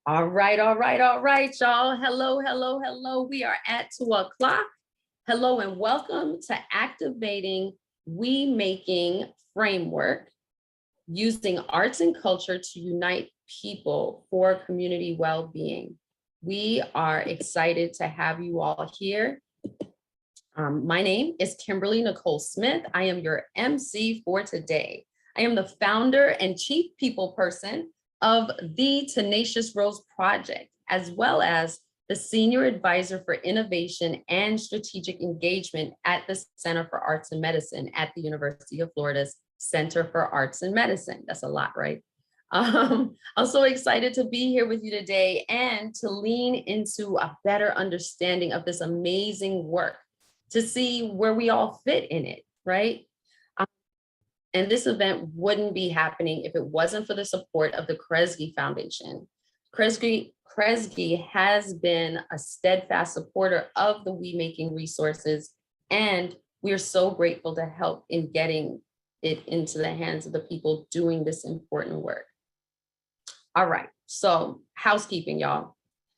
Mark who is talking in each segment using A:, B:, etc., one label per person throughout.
A: All right, y'all. Hello. We are at 2:00. Hello and welcome to Activating We Making Framework, using arts and culture to unite people for community well-being. We are excited to have you all here. My name is Kimberly Nicole Smith. I am your MC for today. I am the founder and chief people person of the Tenacious Rose Project, as well as the Senior Advisor for Innovation and Strategic Engagement at the Center for Arts and Medicine at the University of Florida's Center for Arts and Medicine. That's a lot, right? I'm so excited to be here with you today and to lean into a better understanding of this amazing work, to see where we all fit in it, right? And this event wouldn't be happening if it wasn't for the support of the Kresge Foundation. Kresge has been a steadfast supporter of the We Making resources, and we are so grateful to help in getting it into the hands of the people doing this important work. All right, so housekeeping, y'all.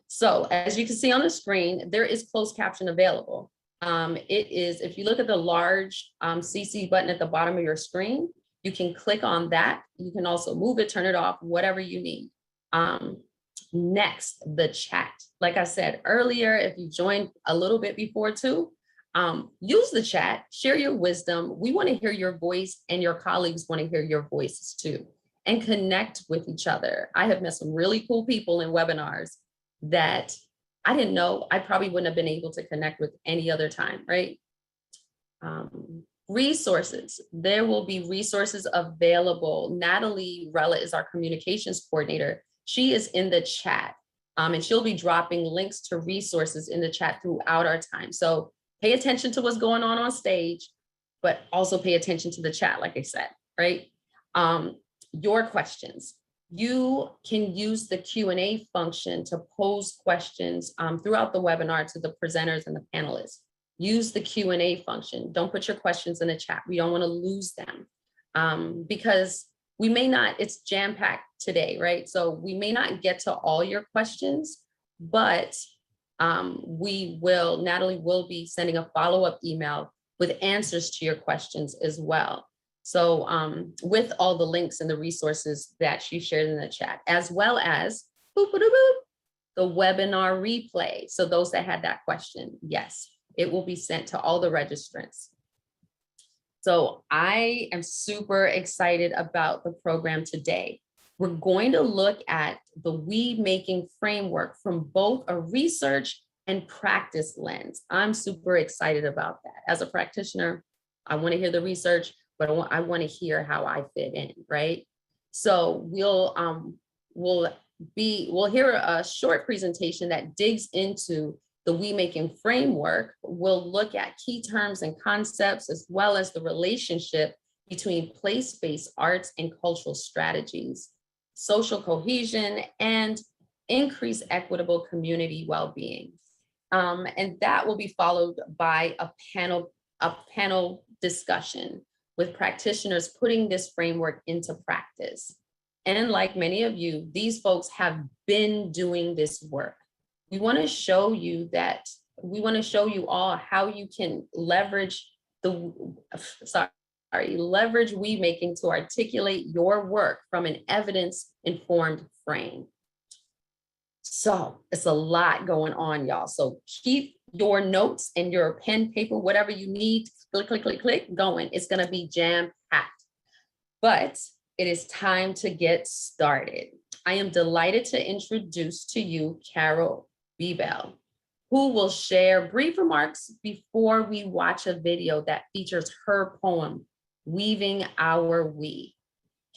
A: So as you can see on the screen, there is closed caption available. It is, if you look at the large CC button at the bottom of your screen, you can click on that. You can also move it, turn it off, whatever you need. Next, the chat. Like I said earlier, if you joined a little bit before too, use the chat, share your wisdom. We want to hear your voice, and your colleagues want to hear your voices too, and connect with each other. I have met some really cool people in webinars that I didn't know I probably wouldn't have been able to connect with any other time, right? Resources, there will be resources available. Natalie Rella is our communications coordinator. She is in the chat, and she'll be dropping links to resources in the chat throughout our time. So pay attention to what's going on stage, but also pay attention to the chat, like I said, right? Your questions. You can use the Q&A function to pose questions throughout the webinar to the presenters and the panelists. Use the Q&A function. Don't put your questions in the chat. We don't want to lose them because we may not, it's jam-packed today, right? So we may not get to all your questions, but Natalie will be sending a follow-up email with answers to your questions as well. So with all the links and the resources that she shared in the chat, as well as the webinar replay. So those that had that question, yes, it will be sent to all the registrants. So I am super excited about the program today. We're going to look at the We Making framework from both a research and practice lens. I'm super excited about that. As a practitioner, I want to hear the research, but I want to hear how I fit in, right? So we'll hear a short presentation that digs into the We Making framework. We'll look at key terms and concepts, as well as the relationship between place-based arts and cultural strategies, social cohesion, and increased equitable community well-being. And that will be followed by a panel discussion with practitioners putting this framework into practice. And like many of you, these folks have been doing this work. We want to show you all how you can leverage leverage We Making to articulate your work from an evidence-informed frame. So it's a lot going on, y'all. So keep your notes and your pen, paper, whatever you need, click, going. It's going to be jam-packed. But it is time to get started. I am delighted to introduce to you Carol Bebelle, who will share brief remarks before we watch a video that features her poem, Weaving Our We.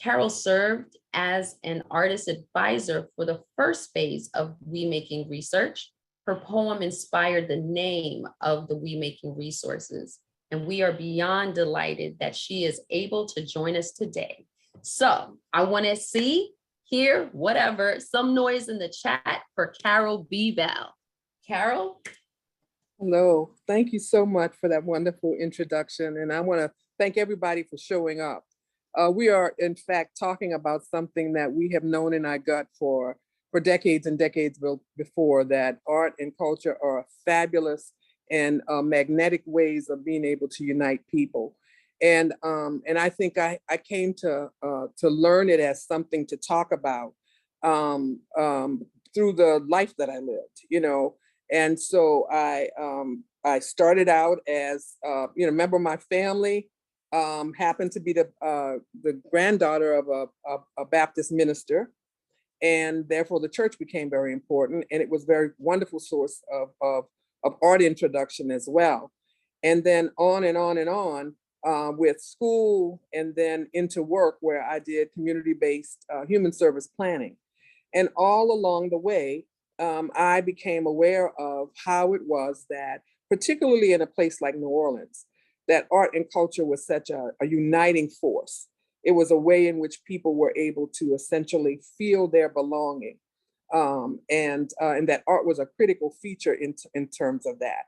A: Carol served as an artist advisor for the first phase of We Making research. Her poem inspired the name of the We Making resources, and we are beyond delighted that she is able to join us today. So I want to hear whatever, some noise in the chat for Carol Bebelle. Carol?
B: Hello, thank you so much for that wonderful introduction. And I want to thank everybody for showing up. We are in fact talking about something that we have known in our gut for for decades and decades before, that art and culture are fabulous and magnetic ways of being able to unite people. And I think I came to learn it as something to talk about through the life that I lived, you know. And so I started out as, you know, member of my family, happened to be the granddaughter of a Baptist minister. And therefore the church became very important. And it was a very wonderful source of art introduction as well. And then on and on and on with school, and then into work where I did community-based human service planning. And all along the way, I became aware of how it was that, particularly in a place like New Orleans, that art and culture was such a uniting force. It was a way in which people were able to essentially feel their belonging. And that art was a critical feature in terms of that.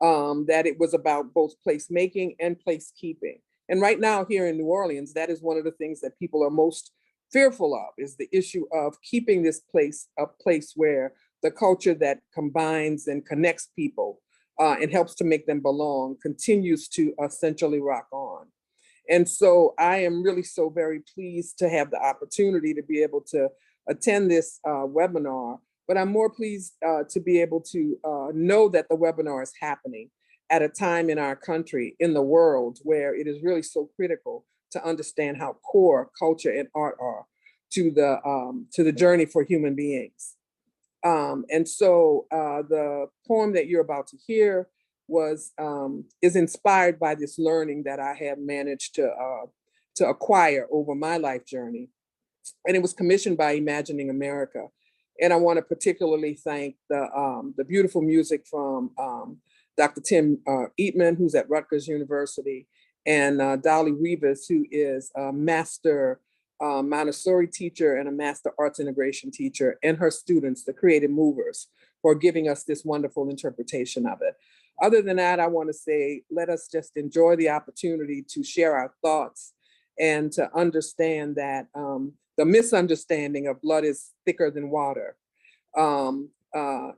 B: That it was about both placemaking and placekeeping. And right now here in New Orleans, that is one of the things that people are most fearful of, is the issue of keeping this place a place where the culture that combines and connects people and helps to make them belong continues to essentially rock on. And so I am really so very pleased to have the opportunity to be able to attend this webinar, but I'm more pleased to be able to know that the webinar is happening at a time in our country, in the world, where it is really so critical to understand how core culture and art are to the journey for human beings. And so the poem that you're about to hear is inspired by this learning that I have managed to acquire over my life journey. And it was commissioned by Imagining America. And I want to particularly thank the beautiful music from Dr. Tim Eatman, who's at Rutgers University, and Dolly Rivas, who is a master Montessori teacher and a master arts integration teacher, and her students, the Creative Movers, for giving us this wonderful interpretation of it. Other than that, I want to say, let us just enjoy the opportunity to share our thoughts and to understand that the misunderstanding of blood is thicker than water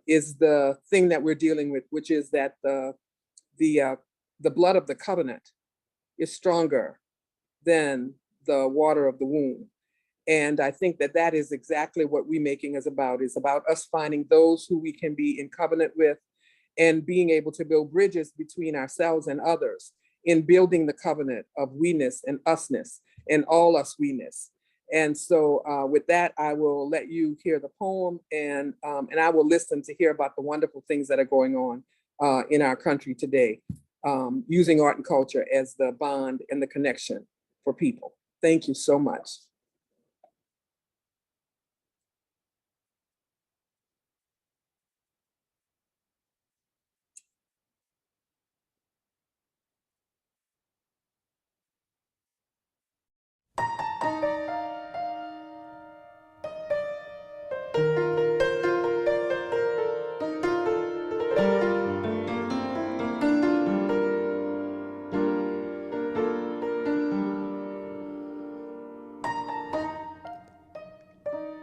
B: is the thing that we're dealing with, which is that the blood of the covenant is stronger than the water of the womb. And I think that that is exactly what WeMaking is about us finding those who we can be in covenant with and being able to build bridges between ourselves and others in building the covenant of we-ness and usness and all us we-ness. And so with that, I will let you hear the poem, and I will listen to hear about the wonderful things that are going on in our country today, using art and culture as the bond and the connection for people. Thank you so much.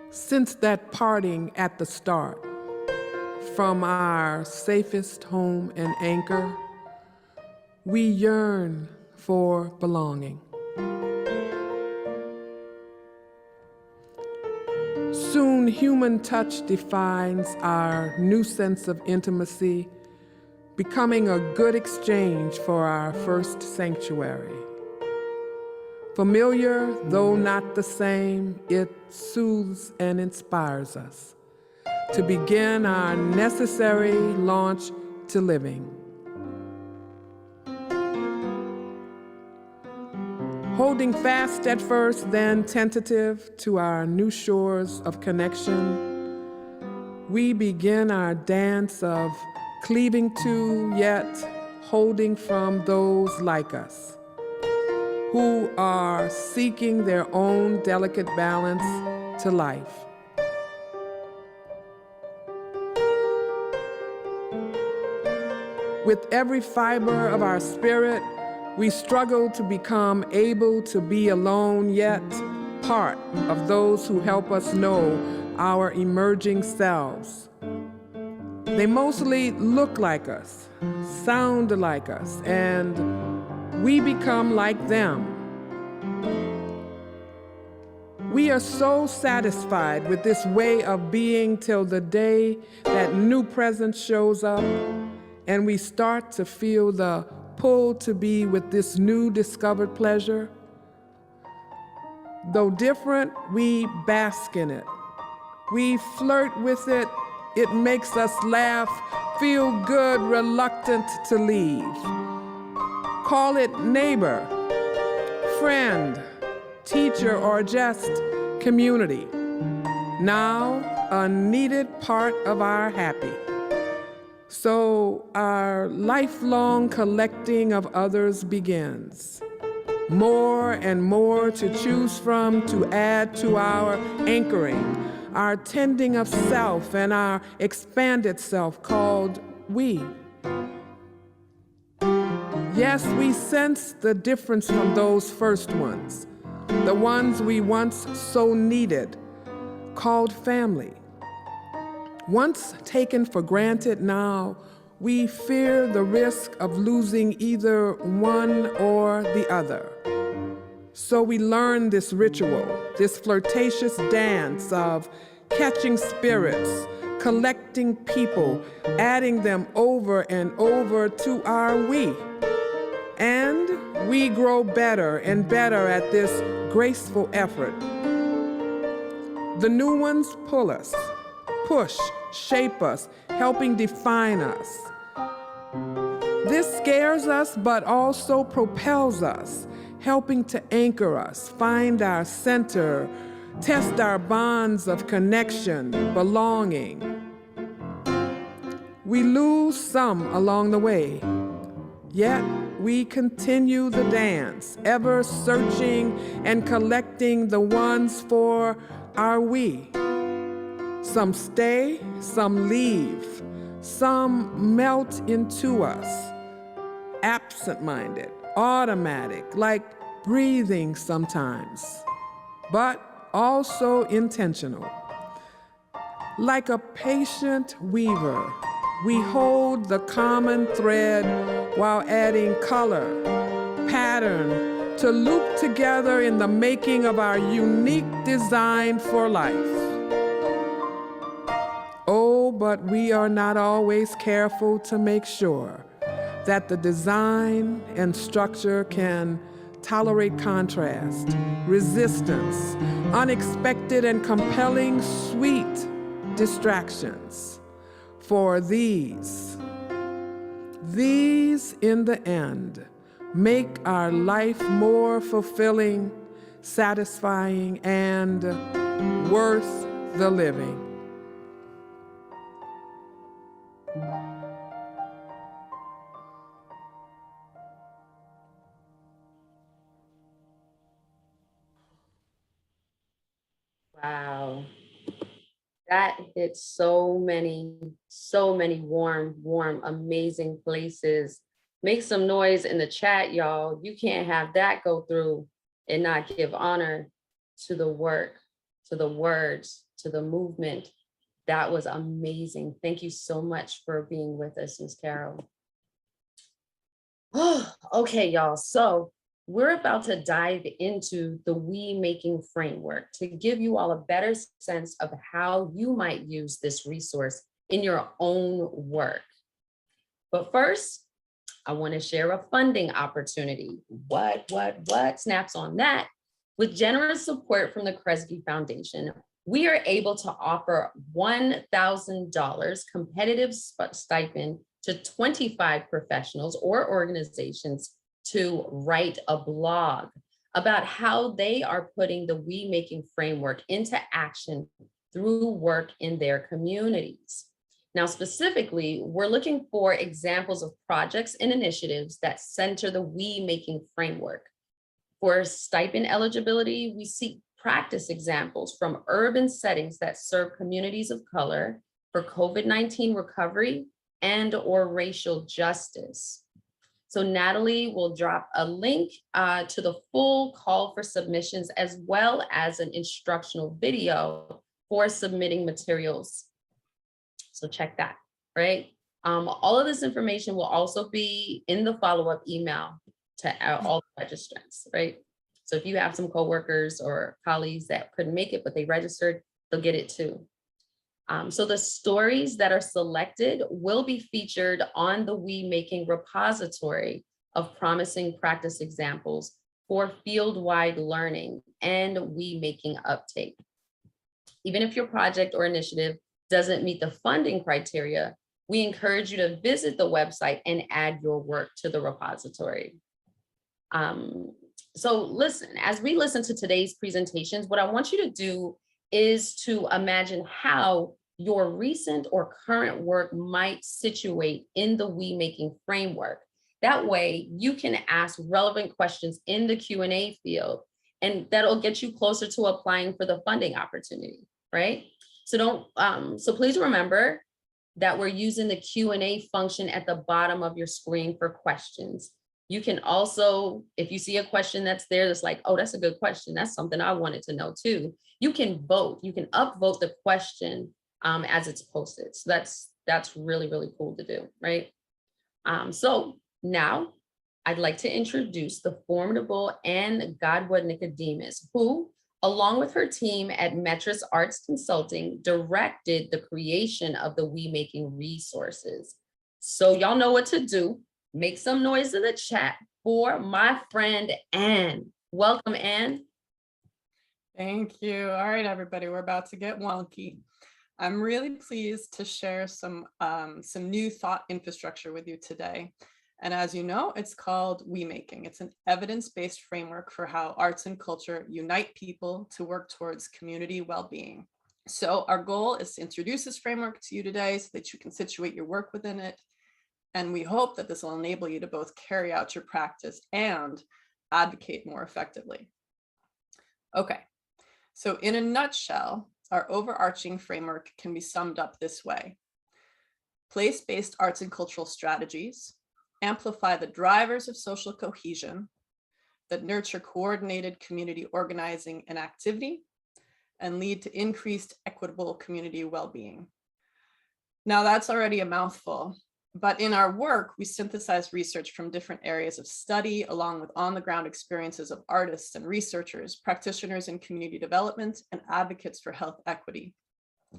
C: Since that parting at the start, from our safest home and anchor, we yearn for belonging. Soon human touch defines our new sense of intimacy, becoming a good exchange for our first sanctuary. Familiar, though not the same, it soothes and inspires us to begin our necessary launch to living. Holding fast at first, then tentative to our new shores of connection, we begin our dance of cleaving to, yet holding from those like us, who are seeking their own delicate balance to life. With every fiber of our spirit, we struggle to become able to be alone, yet part of those who help us know our emerging selves. They mostly look like us, sound like us, and we become like them. We are so satisfied with this way of being till the day that new presence shows up and we start to feel the pull to be with this new discovered pleasure. Though different, we bask in it. We flirt with it. It makes us laugh, feel good, reluctant to leave. Call it neighbor, friend, teacher, or just community. Now, a needed part of our happy. So our lifelong collecting of others begins. More and more to choose from to add to our anchoring, our tending of self and our expanded self called we. Yes, we sense the difference from those first ones, the ones we once so needed, called family. Once taken for granted, now we fear the risk of losing either one or the other. So we learn this ritual, this flirtatious dance of catching spirits, collecting people, adding them over and over to our we. And we grow better and better at this graceful effort. The new ones pull us, push, shape us, helping define us. This scares us, but also propels us, helping to anchor us, find our center, test our bonds of connection, belonging. We lose some along the way, yet we continue the dance, ever searching and collecting the ones for our we. Some stay, some leave, some melt into us, absent-minded, automatic, like breathing sometimes, but also intentional. Like a patient weaver, we hold the common thread while adding color, pattern to loop together in the making of our unique design for life. Oh, but we are not always careful to make sure that the design and structure can tolerate contrast, resistance, unexpected and compelling sweet distractions. For these in the end make our life more fulfilling, satisfying, and worth the living.
A: Wow. That hit so many warm, amazing places. Make some noise in the chat, y'all. You can't have that go through and not give honor to the work, to the words, to the movement. That was amazing. Thank you so much for being with us, Ms. Carol. Oh, okay, y'all. So we're about to dive into the we making framework to give you all a better sense of how you might use this resource in your own work. But first, I want to share a funding opportunity. What? Snaps on that. With generous support from the Kresge Foundation, we are able to offer $1,000 competitive stipend to 25 professionals or organizations to write a blog about how they are putting the we making framework into action through work in their communities. Now, specifically, we're looking for examples of projects and initiatives that center the we making framework. For stipend eligibility, we seek practice examples from urban settings that serve communities of color for COVID-19 recovery and/or racial justice. So Natalie will drop a link to the full call for submissions as well as an instructional video for submitting materials. So check that, right? All of this information will also be in the follow-up email to all the registrants, right? So if you have some coworkers or colleagues that couldn't make it, but they registered, they'll get it too. So the stories that are selected will be featured on the We Making repository of promising practice examples for field-wide learning and We Making uptake. Even if your project or initiative doesn't meet the funding criteria, we encourage you to visit the website and add your work to the repository. So listen, as we listen to today's presentations, what I want you to do is to imagine how your recent or current work might situate in the We Making framework. That way you can ask relevant questions in the Q&A field, and that'll get you closer to applying for the funding opportunity, right? So please remember that we're using the Q&A function at the bottom of your screen for questions. You can also, if you see a question that's there that's like, oh, that's a good question, that's something I wanted to know too, you can vote. You can upvote the question as it's posted. So that's really, really cool to do, right? So now I'd like to introduce the formidable Godwa Nicodemus, who, along with her team at Metris Arts Consulting, directed the creation of the We Making resources. So y'all know what to do. Make some noise in the chat for my friend, Anne. Welcome, Anne.
D: Thank you. All right, everybody, we're about to get wonky. I'm really pleased to share some new thought infrastructure with you today. And as you know, it's called We Making. It's an evidence-based framework for how arts and culture unite people to work towards community well-being. So our goal is to introduce this framework to you today so that you can situate your work within it. And we hope that this will enable you to both carry out your practice and advocate more effectively. Okay, so in a nutshell, our overarching framework can be summed up this way. Place-based arts and cultural strategies amplify the drivers of social cohesion that nurture coordinated community organizing and activity and lead to increased equitable community well-being. Now that's already a mouthful, but in our work, we synthesize research from different areas of study along with on-the-ground experiences of artists and researchers, practitioners in community development, and advocates for health equity.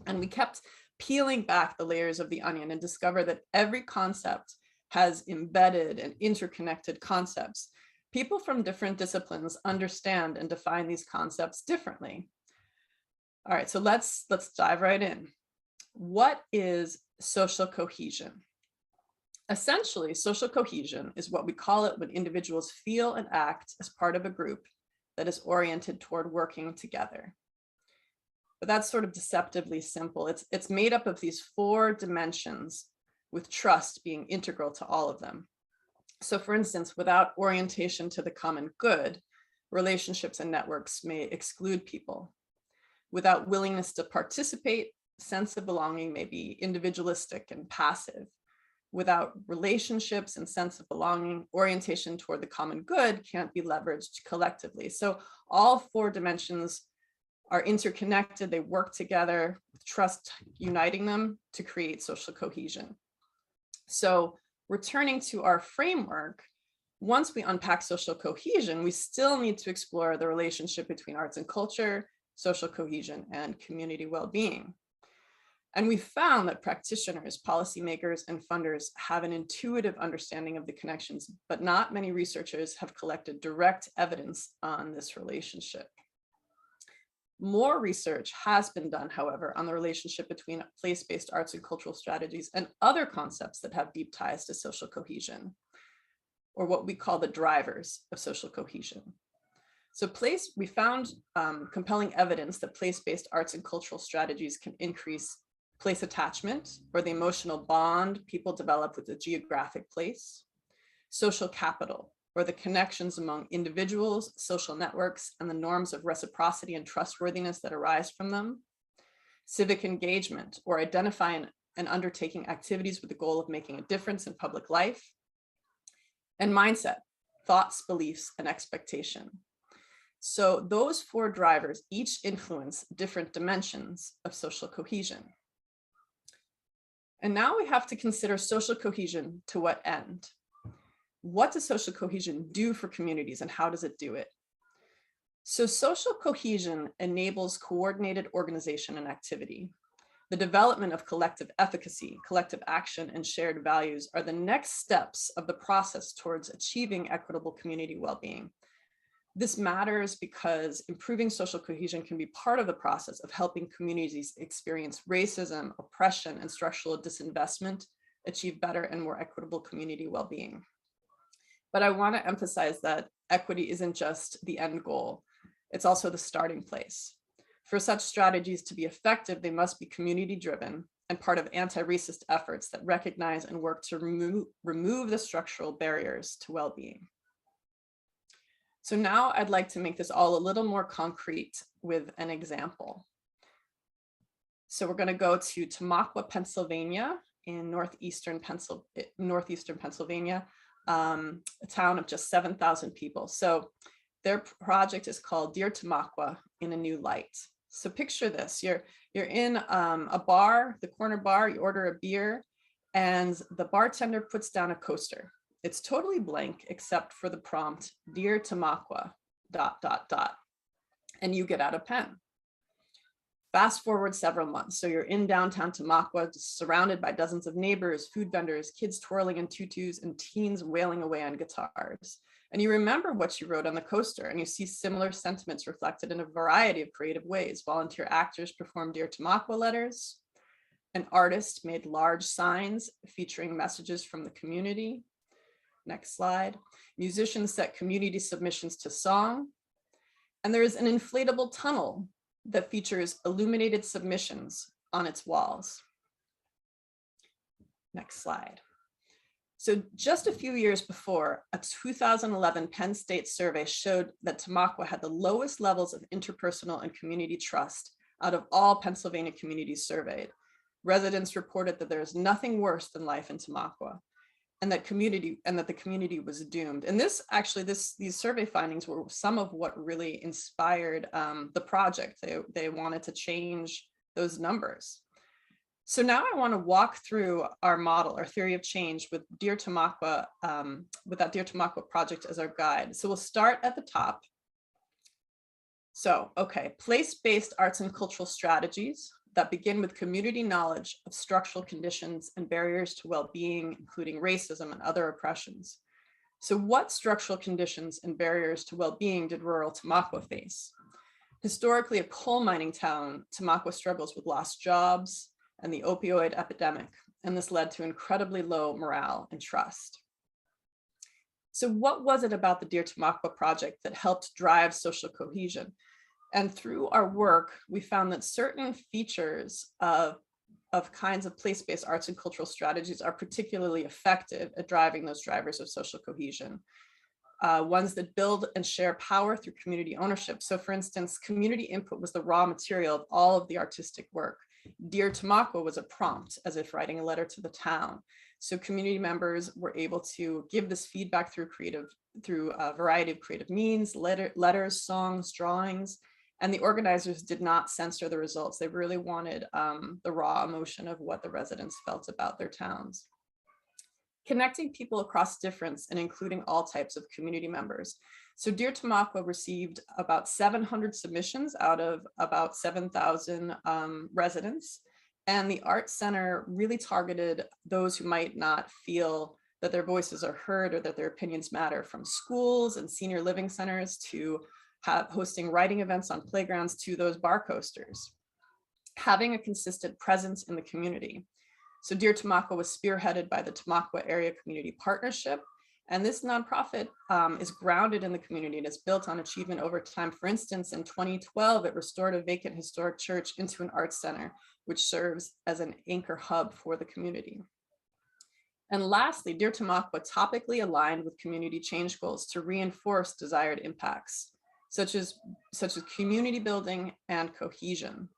D: And we kept peeling back the layers of the onion and discover that every concept has embedded and interconnected concepts. People from different disciplines understand and define these concepts differently. All right, so let's dive right in. What is social cohesion? Essentially, social cohesion is what we call it when individuals feel and act as part of a group that is oriented toward working together. But that's sort of deceptively simple. It's made up of these 4 dimensions, with trust being integral to all of them. So for instance, without orientation to the common good, relationships and networks may exclude people. Without willingness to participate, sense of belonging may be individualistic and passive. Without relationships and sense of belonging, orientation toward the common good can't be leveraged collectively. So all 4 dimensions are interconnected. They work together, with trust uniting them to create social cohesion. So returning to our framework, once we unpack social cohesion, we still need to explore the relationship between arts and culture, social cohesion, and community well-being. And we found that practitioners, policymakers, and funders have an intuitive understanding of the connections, but not many researchers have collected direct evidence on this relationship. More research has been done, however, on the relationship between place-based arts and cultural strategies and other concepts that have deep ties to social cohesion, or what we call the drivers of social cohesion. So we found compelling evidence that place-based arts and cultural strategies can increase place attachment, or the emotional bond people develop with a geographic place, social capital, or the connections among individuals, social networks, and the norms of reciprocity and trustworthiness that arise from them, civic engagement, or identifying and undertaking activities with the goal of making a difference in public life, and mindset, thoughts, beliefs, and expectation. So those 4 drivers each influence different dimensions of social cohesion. And now we have to consider social cohesion to what end? What does social cohesion do for communities and how does it do it? So social cohesion enables coordinated organization and activity. The development of collective efficacy, collective action, and shared values are the next steps of the process towards achieving equitable community well-being. This matters because improving social cohesion can be part of the process of helping communities experience racism, oppression, and structural disinvestment, achieve better and more equitable community well-being. But I want to emphasize that equity isn't just the end goal, it's also the starting place. For such strategies to be effective, they must be community-driven and part of anti-racist efforts that recognize and work to remove the structural barriers to well-being. So now I'd like to make this all a little more concrete with an example. So we're going to go to Tamaqua, Pennsylvania, in northeastern Pennsylvania, a town of just 7,000 people. So their project is called Dear Tamaqua in a New Light. So picture this, you're in a bar, the corner bar, you order a beer, and the bartender puts down a coaster. It's totally blank except for the prompt, Dear Tamaqua, ... and you get out a pen. Fast forward several months. So you're in downtown Tamaqua, surrounded by dozens of neighbors, food vendors, kids twirling in tutus, and teens wailing away on guitars. And you remember what you wrote on the coaster, and you see similar sentiments reflected in a variety of creative ways. Volunteer actors performed Dear Tamaqua letters. An artist made large signs featuring messages from the community. Next slide. Musicians set community submissions to song. And there is an inflatable tunnel that features illuminated submissions on its walls. Next slide. So just a few years before, a 2011 Penn State survey showed that Tamaqua had the lowest levels of interpersonal and community trust out of all Pennsylvania communities surveyed. Residents reported that there is nothing worse than life in Tamaqua, and that the community was doomed. And this actually, these survey findings were some of what really inspired the project. They wanted to change those numbers. So now I want to walk through our model, our theory of change with Dear Tamaqua, with that Dear Tamaqua project as our guide. So we'll start at the top. So, okay, place-based arts and cultural strategies that begin with community knowledge of structural conditions and barriers to well-being, including racism and other oppressions. So what structural conditions and barriers to well-being did rural Tamaqua face? Historically a coal mining town, Tamaqua struggles with lost jobs and the opioid epidemic, and this led to incredibly low morale and trust. So what was it about the Dear Tamaqua project that helped drive social cohesion? And through our work, we found that certain features of kinds of place-based arts and cultural strategies are particularly effective at driving those drivers of social cohesion. Ones that build and share power through community ownership. So for instance, community input was the raw material of all of the artistic work. Dear Tamaqua was a prompt, as if writing a letter to the town. So community members were able to give this feedback through a variety of creative means, letters, songs, drawings, and the organizers did not censor the results. They really wanted the raw emotion of what the residents felt about their towns. Connecting people across difference and including all types of community members. So Dear Tamaqua received about 700 submissions out of about 7,000 residents. And the Arts Center really targeted those who might not feel that their voices are heard or that their opinions matter, from schools and senior living centers to hosting writing events on playgrounds to those bar coasters. Having a consistent presence in the community. So Dear Tamaqua was spearheaded by the Tamaqua Area Community Partnership. And this nonprofit is grounded in the community and is built on achievement over time. For instance, in 2012, it restored a vacant historic church into an arts center, which serves as an anchor hub for the community. And lastly, Dear Tamaqua topically aligned with community change goals to reinforce desired impacts, such as community building and cohesion.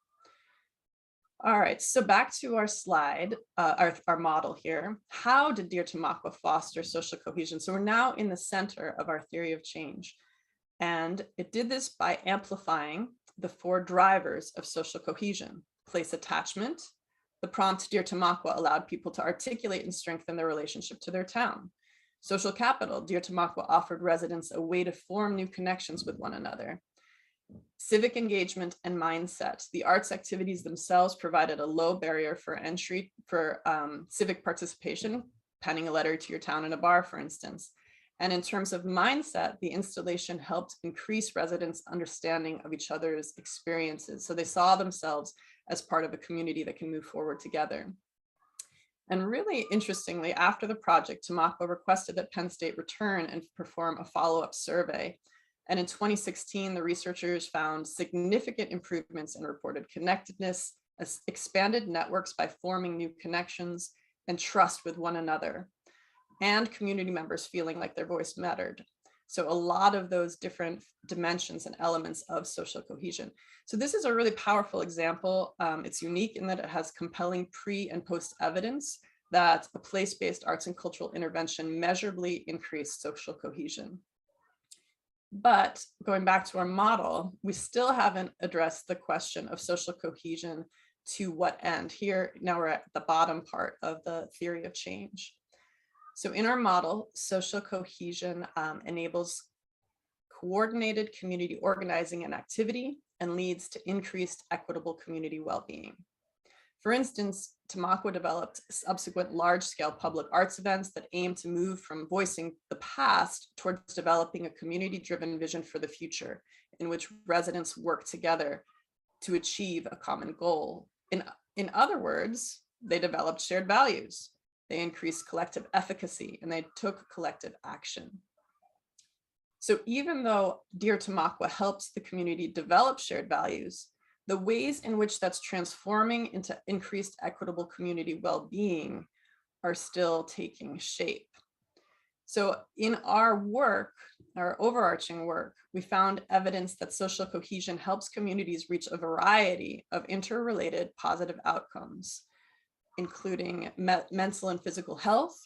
D: All right, so back to our slide, our model here. How did Dear Tamaqua foster social cohesion? So we're now in the center of our theory of change. And it did this by amplifying the 4 drivers of social cohesion: place attachment. The prompt Dear Tamaqua allowed people to articulate and strengthen their relationship to their town. Social capital, Dear Tamaqua offered residents a way to form new connections with one another. Civic engagement and mindset. The arts activities themselves provided a low barrier for entry for civic participation, penning a letter to your town in a bar, for instance. And in terms of mindset, the installation helped increase residents' understanding of each other's experiences. So they saw themselves as part of a community that can move forward together. And really interestingly, after the project, Tamaqua requested that Penn State return and perform a follow-up survey. And in 2016, the researchers found significant improvements in reported connectedness, expanded networks by forming new connections, and trust with one another, and community members feeling like their voice mattered. So a lot of those different dimensions and elements of social cohesion. So this is a really powerful example. It's unique in that it has compelling pre and post evidence that a place-based arts and cultural intervention measurably increased social cohesion. But going back to our model, we still haven't addressed the question of social cohesion to what end. Here, now we're at the bottom part of the theory of change. So in our model, social cohesion enables coordinated community organizing and activity and leads to increased equitable community well-being. For instance, Tamaqua developed subsequent large-scale public arts events that aim to move from voicing the past towards developing a community-driven vision for the future, in which residents work together to achieve a common goal. In other words, they developed shared values, they increased collective efficacy, and they took collective action. So even though Dear Tamaqua helps the community develop shared values, the ways in which that's transforming into increased equitable community well-being are still taking shape. So in our work, our overarching work, we found evidence that social cohesion helps communities reach a variety of interrelated positive outcomes, including mental and physical health,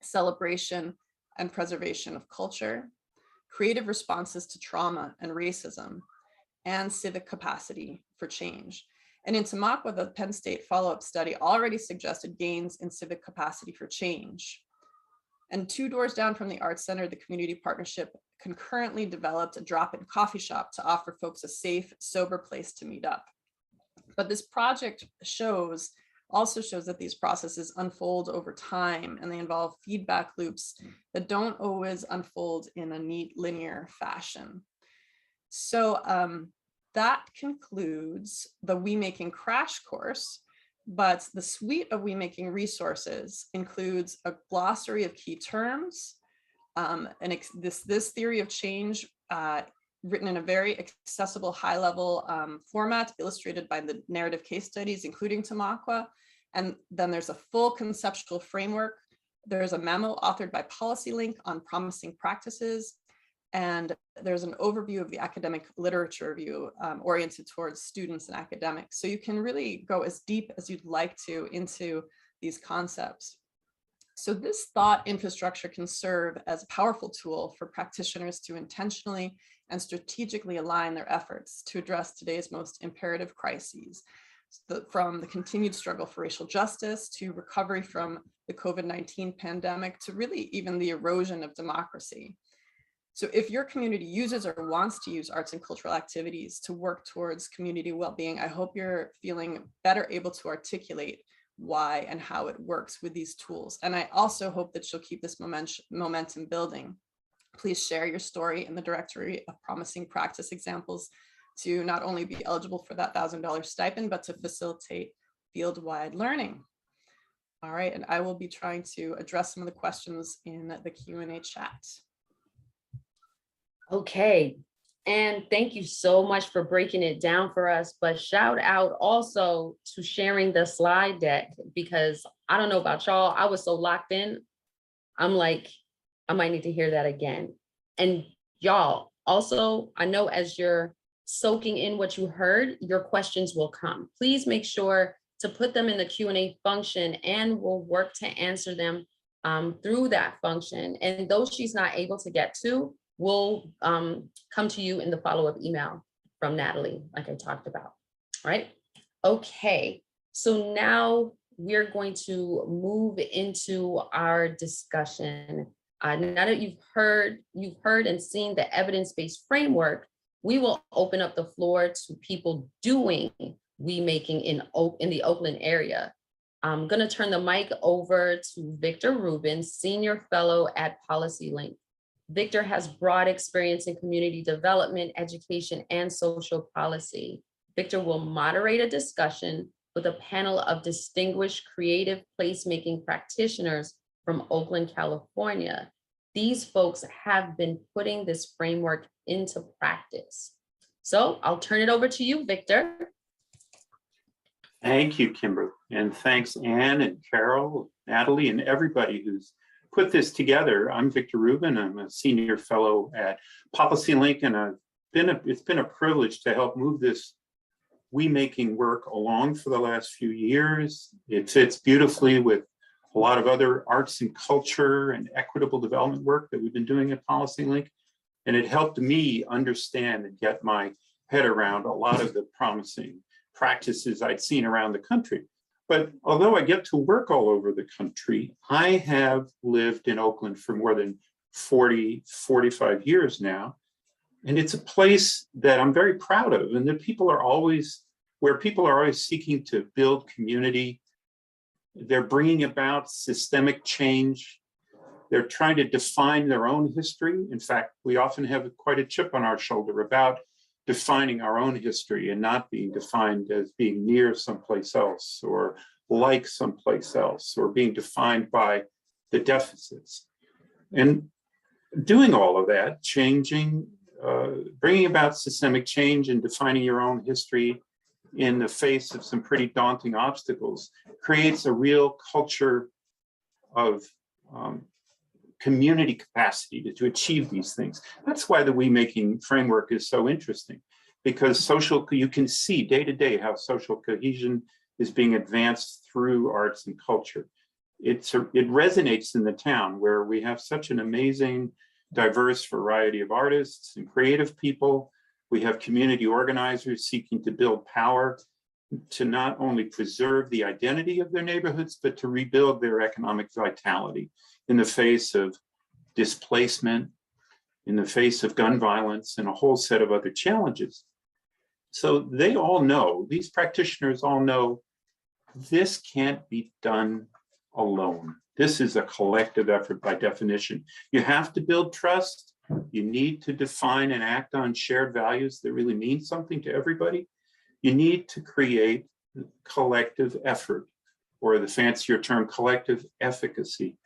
D: celebration and preservation of culture, creative responses to trauma and racism, and civic capacity for change. And in Tamaqua, the Penn State follow-up study already suggested gains in civic capacity for change. And 2 doors down from the Arts Center, the community partnership concurrently developed a drop-in coffee shop to offer folks a safe, sober place to meet up. But this project also shows that these processes unfold over time, and they involve feedback loops that don't always unfold in a neat linear fashion. So that concludes the We Making crash course, but the suite of We Making resources includes a glossary of key terms, and this theory of change written in a very accessible, high-level format, illustrated by the narrative case studies, including Tamaqua. And then there's a full conceptual framework. There's a memo authored by PolicyLink on promising practices. And there's an overview of the academic literature review oriented towards students and academics. So you can really go as deep as you'd like to into these concepts. So this thought infrastructure can serve as a powerful tool for practitioners to intentionally and strategically align their efforts to address today's most imperative crises, from the continued struggle for racial justice to recovery from the COVID-19 pandemic to really even the erosion of democracy. So if your community uses or wants to use arts and cultural activities to work towards community well-being, I hope you're feeling better able to articulate why and how it works with these tools. And I also hope that you'll keep this momentum building. Please share your story in the directory of promising practice examples to not only be eligible for that $1,000 stipend, but to facilitate field-wide learning. All right, and I will be trying to address some of the questions in the Q&A chat.
A: Okay, and thank you so much for breaking it down for us, but shout out also to sharing the slide deck, because I don't know about y'all, I was so locked in. I'm like, I might need to hear that again. And y'all, also, I know as you're soaking in what you heard, your questions will come. Please make sure to put them in the Q&A function, and we'll work to answer them through that function. And those she's not able to get to, will come to you in the follow-up email from Natalie, like I talked about. All right. Okay. So now we're going to move into our discussion. Now that you've heard and seen the evidence-based framework, we will open up the floor to people doing we-making in the Oakland area. I'm going to turn the mic over to Victor Rubin, Senior Fellow at PolicyLink. Victor has broad experience in community development, education, and social policy. Victor will moderate a discussion with a panel of distinguished creative placemaking practitioners from Oakland, California. These folks have been putting this framework into practice. So I'll turn it over to you, Victor.
E: Thank you, Kimber. And thanks, Anne and Carol, Natalie, and everybody who's put this together. I'm Victor Rubin. I'm a senior fellow at PolicyLink, and it's been a privilege to help move this we-making work along for the last few years. It fits beautifully with a lot of other arts and culture and equitable development work that we've been doing at PolicyLink. And it helped me understand and get my head around a lot of the promising practices I'd seen around the country. But although I get to work all over the country, I have lived in Oakland for more than 45 years now. And it's a place that I'm very proud of, and that people are always seeking to build community. They're bringing about systemic change. They're trying to define their own history. In fact, we often have quite a chip on our shoulder about defining our own history and not being defined as being near someplace else or like someplace else, or being defined by the deficits. And doing all of that, bringing about systemic change and defining your own history in the face of some pretty daunting obstacles creates a real culture of community capacity to achieve these things. That's why the we-making framework is so interesting, because you can see day to day how social cohesion is being advanced through arts and culture. It resonates in the town where we have such an amazing, diverse variety of artists and creative people. We have community organizers seeking to build power to not only preserve the identity of their neighborhoods, but to rebuild their economic vitality in the face of displacement, in the face of gun violence, and a whole set of other challenges. So they all know, these practitioners all know, this can't be done alone. This is a collective effort by definition. You have to build trust. You need to define and act on shared values that really mean something to everybody. You need to create collective effort, or the fancier term, collective efficacy.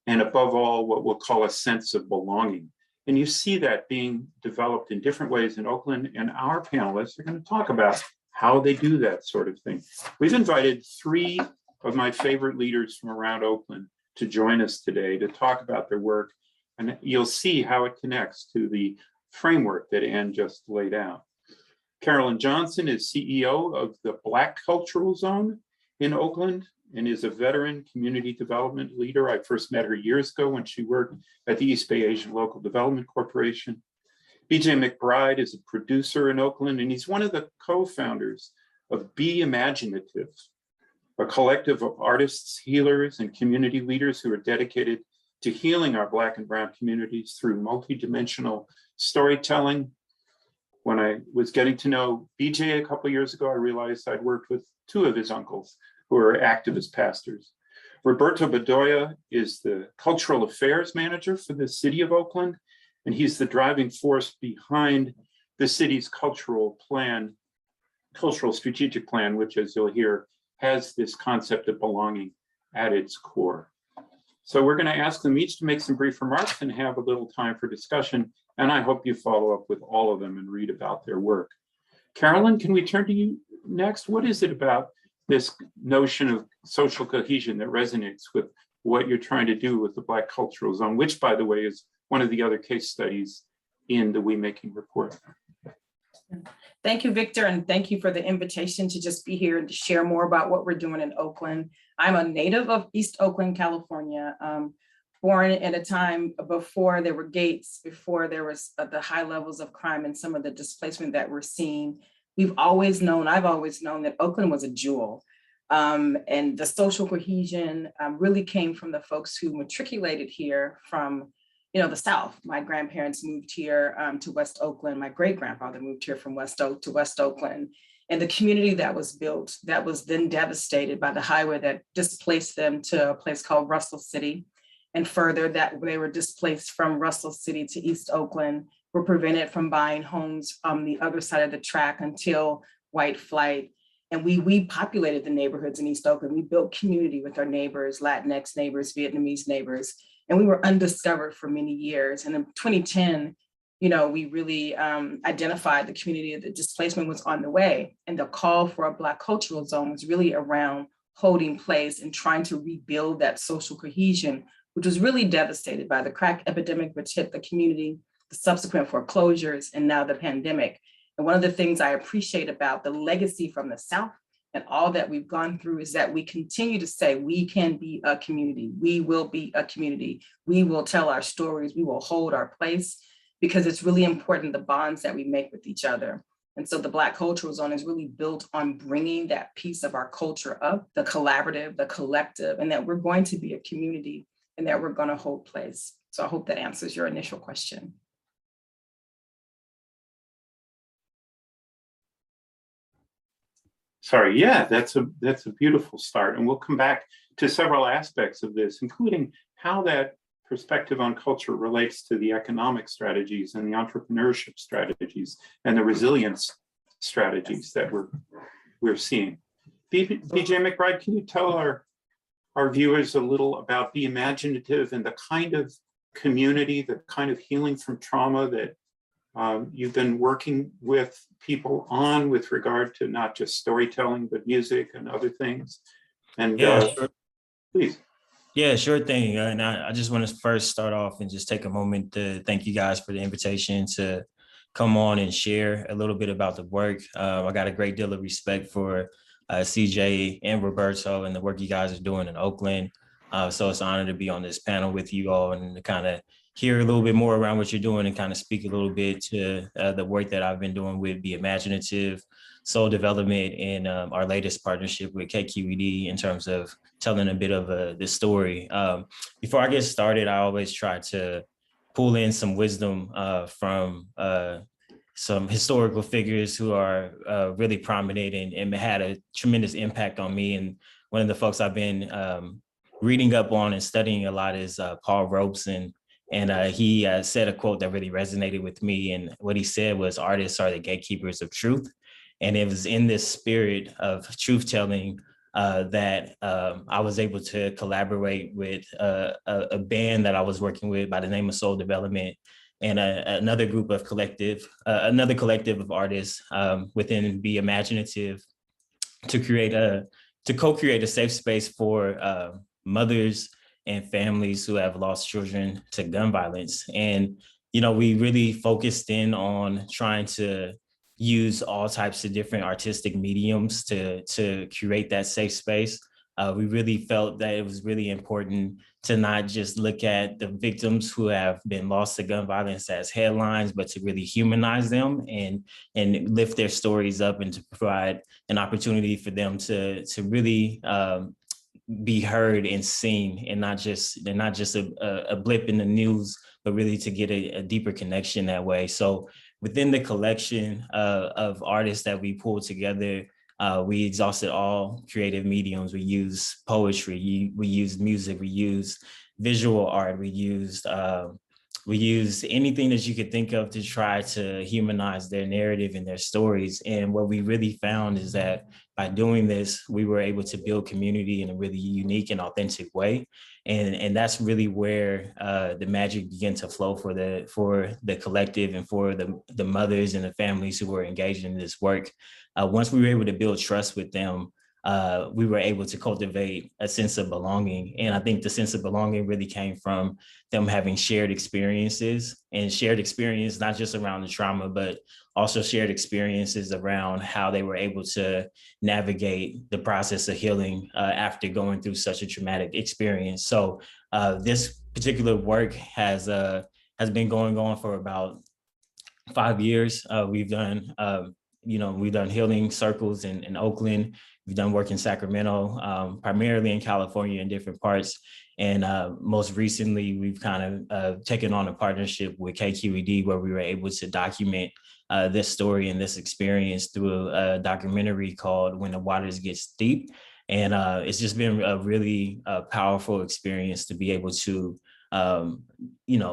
E: And above all, what we'll call a sense of belonging. And you see that being developed in different ways in Oakland, and our panelists are going to talk about how they do that sort of thing. We've invited 3 of my favorite leaders from around Oakland to join us today to talk about their work, and you'll see how it connects to the framework that Anne just laid out. Carolyn Johnson is CEO of the Black Cultural Zone in Oakland and is a veteran community development leader. I first met her years ago when she worked at the East Bay Asian Local Development Corporation. BJ McBride is a producer in Oakland, and he's one of the co-founders of Be Imaginative, a collective of artists, healers, and community leaders who are dedicated to healing our Black and Brown communities through multidimensional storytelling. When I was getting to know BJ a couple of years ago, I realized I'd worked with 2 of his uncles who are activist pastors. Roberto Bedoya is the cultural affairs manager for the city of Oakland, and he's the driving force behind the city's cultural strategic plan, which, as you'll hear, has this concept of belonging at its core. So we're going to ask them each to make some brief remarks and have a little time for discussion. And I hope you follow up with all of them and read about their work. Carolyn, can we turn to you next? What is it about this notion of social cohesion that resonates with what you're trying to do with the Black Cultural Zone, which, by the way, is one of the other case studies in the we-making report?
F: Thank you, Victor, and thank you for the invitation to just be here and to share more about what we're doing in Oakland. I'm a native of East Oakland, California. born at a time before there were gates, before there was the high levels of crime and some of the displacement that we're seeing. I've always known that Oakland was a jewel. And the social cohesion really came from the folks who matriculated here from, the South. My grandparents moved here to West Oakland. My great-grandfather moved here from West Oak to West Oakland. And the community that was built, that was then devastated by the highway that displaced them to a place called Russell City. And further, that they were displaced from Russell City to East Oakland, were prevented from buying homes on the other side of the track until white flight. And we populated the neighborhoods in East Oakland. We built community with our neighbors, Latinx neighbors, Vietnamese neighbors, and we were undiscovered for many years. And in 2010, we really identified the community that displacement was on the way. And the call for a Black cultural zone was really around holding place and trying to rebuild that social cohesion, which was really devastated by the crack epidemic, which hit the community, the subsequent foreclosures, and now the pandemic. And one of the things I appreciate about the legacy from the South and all that we've gone through is that we continue to say we can be a community. We will be a community. We will tell our stories. We will hold our place, because it's really important, the bonds that we make with each other. And so the Black Cultural Zone is really built on bringing that piece of our culture up, the collaborative, the collective, and that we're going to be a community and that we're going to hold place. So I hope that answers your initial question.
E: Sorry, yeah, that's a beautiful start. And we'll come back to several aspects of this, including how that perspective on culture relates to the economic strategies and the entrepreneurship strategies and the resilience strategies that we're seeing. BJ McBride, can you tell our viewers a little about Be Imaginative and the kind of community, the kind of healing from trauma that you've been working with people on with regard to not just storytelling, but music and other things? And
G: sure.
E: Please.
G: Yeah, sure thing. And I just want to first start off and just take a moment to thank you guys for the invitation to come on and share a little bit about the work. I got a great deal of respect for CJ and Roberto and the work you guys are doing in Oakland. So it's an honor to be on this panel with you all and to kind of hear a little bit more around what you're doing and kind of speak a little bit to the work that I've been doing with Be Imaginative, Soul Development, and our latest partnership with KQED in terms of telling a bit of the story. Before I get started, I always try to pull in some wisdom from some historical figures who are really prominent and had a tremendous impact on me. And one of the folks I've been reading up on and studying a lot is Paul Robeson. And he said a quote that really resonated with me. And what he said was, artists are the gatekeepers of truth. And it was in this spirit of truth telling that I was able to collaborate with a band that I was working with by the name of Soul Development, and another collective of artists within Be Imaginative to co-create a safe space for mothers and families who have lost children to gun violence. And, we really focused in on trying to use all types of different artistic mediums to create that safe space. We really felt that it was really important to not just look at the victims who have been lost to gun violence as headlines, but to really humanize them and lift their stories up and to provide an opportunity for them to really be heard and seen, and not just a blip in the news, but really to get a deeper connection that way. So within the collection of artists that we pulled together, we exhausted all creative mediums. We used poetry, we used music, we used visual art, we used anything that you could think of to try to humanize their narrative and their stories. And what we really found is that by doing this, we were able to build community in a really unique and authentic way. And that's really where the magic began to flow for the collective and for the mothers and the families who were engaged in this work. Once we were able to build trust with them, we were able to cultivate a sense of belonging. And I think the sense of belonging really came from them having shared experiences, and shared experience, not just around the trauma, but also shared experiences around how they were able to navigate the process of healing after going through such a traumatic experience. So this particular work has been going on for about 5 years. We've done healing circles in Oakland. We've done work in Sacramento, primarily in California in different parts. And most recently, we've kind of taken on a partnership with KQED, where we were able to document this story and this experience through a documentary called When the Waters Gets Deep. And it's just been a really powerful experience to be able to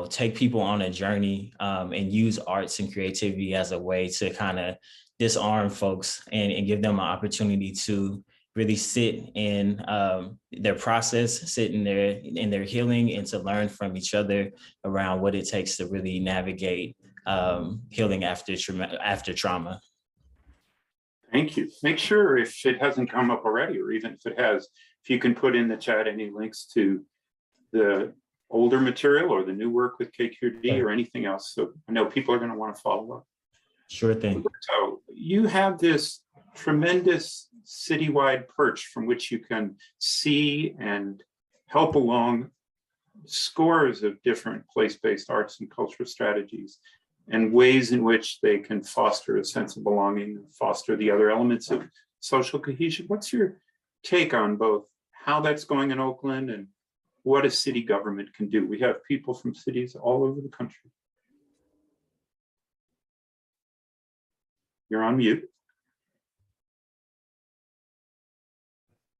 G: take people on a journey and use arts and creativity as a way to kind of disarm folks and give them an opportunity to really sit in their process, sit in their healing, and to learn from each other around what it takes to really navigate healing after trauma.
E: Thank you. Make sure, if it hasn't come up already, or even if it has, if you can put in the chat any links to the older material or the new work with KQD or anything else. So I know people are going to want to follow up.
G: Sure thing.
E: So you have this tremendous citywide perch from which you can see and help along scores of different place-based arts and cultural strategies and ways in which they can foster a sense of belonging, foster the other elements of social cohesion. What's your take on both how that's going in Oakland and what a city government can do? We have people from cities all over the country. You're on mute.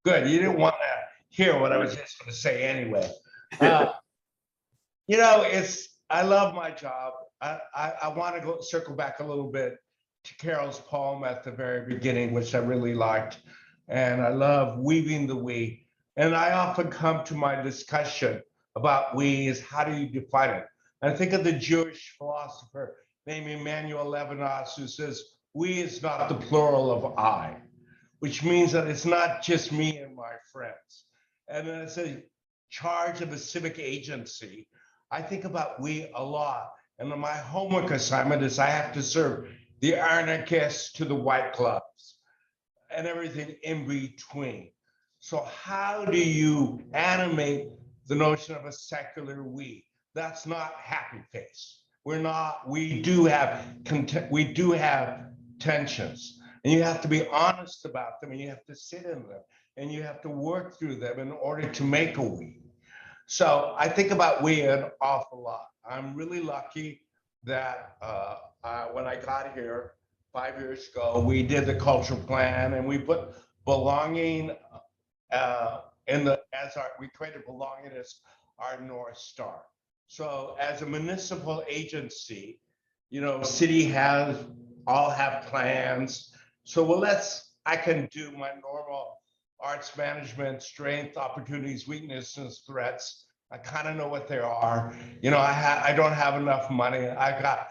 H: Good. You didn't want to hear what I was just going to say anyway. I love my job. I want to circle back a little bit to Carol's poem at the very beginning, which I really liked. And I love weaving the we. And I often come to my discussion about we is how do you define it? And I think of the Jewish philosopher named Emmanuel Levinas, who says, we is not the plural of I, which means that it's not just me and my friends. And then it's a charge of a civic agency. I think about we a lot. And my homework assignment is I have to serve the anarchists to the white gloves and everything in between. So how do you animate the notion of a secular we? That's not happy face. We do have tensions, and you have to be honest about them, and you have to sit in them, and you have to work through them in order to make a we. So I think about we an awful lot. I'm really lucky that when I got here 5 years ago, we did the cultural plan, and we put belonging we created belonging as our North Star. So as a municipal agency, city all have plans. So I can do my normal arts management, strength, opportunities, weaknesses, threats. I kind of know what they are. I don't have enough money. I got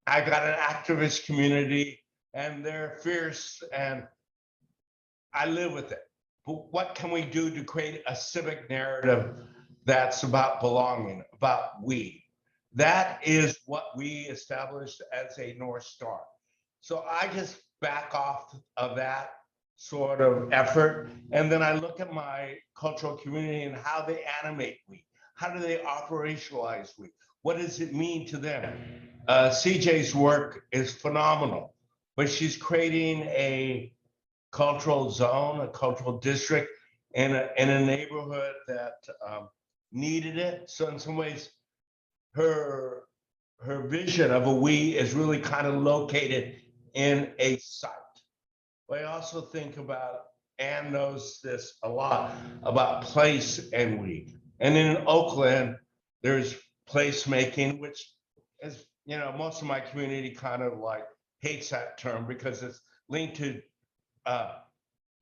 H: an activist community, and they're fierce, and I live with it. But what can we do to create a civic narrative that's about belonging, about we? That is what we established as a North Star. So I just back off of that sort of effort. And then I look at my cultural community and how they animate we. How do they operationalize we? What does it mean to them? CJ's work is phenomenal, but she's creating a cultural zone, a cultural district in a neighborhood that needed it. So in some ways, her vision of a we is really kind of located in a site. But I also think about, Anne knows this a lot, about place and we. And in Oakland, there's placemaking, which is, most of my community kind of like hates that term because it's linked to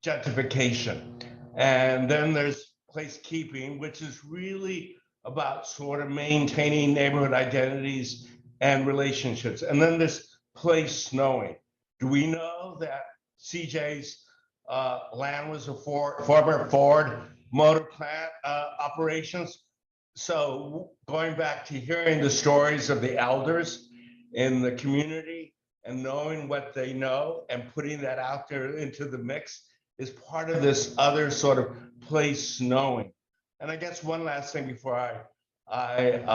H: gentrification. And then there's placekeeping, which is really about sort of maintaining neighborhood identities and relationships. And then this place knowing. Do we know that CJ's land was a former Ford motor plant operations. So going back to hearing the stories of the elders in the community and knowing what they know and putting that out there into the mix is part of this other sort of place knowing. And I guess one last thing before I've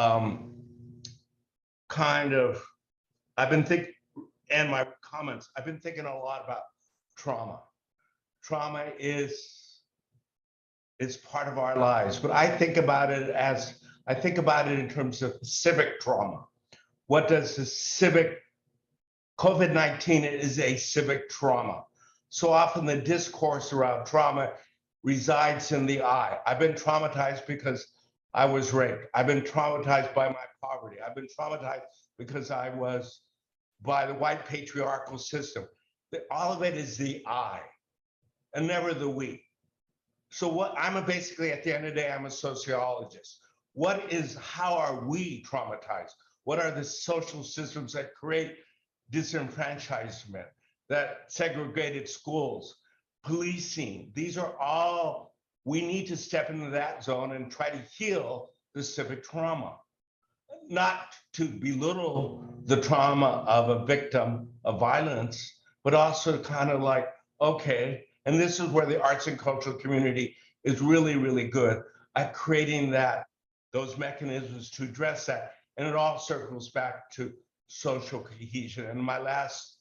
H: been thinking, and my comments, I've been thinking a lot about trauma. Trauma is part of our lives, but I think about it in terms of civic trauma. What does the civic, COVID-19 is a civic trauma. So often the discourse around trauma resides in the I. I've been traumatized because I was raped. I've been traumatized by my poverty. I've been traumatized because I was by the white patriarchal system. All of it is the I and never the we. So basically at the end of the day, I'm a sociologist. How are we traumatized? What are the social systems that create disenfranchisement, that segregated schools, policing? These are all, we need to step into that zone and try to heal the civic trauma. Not to belittle the trauma of a victim of violence, but also kind of like, okay, and this is where the arts and cultural community is really, really good at creating those mechanisms to address that. And it all circles back to social cohesion. And my last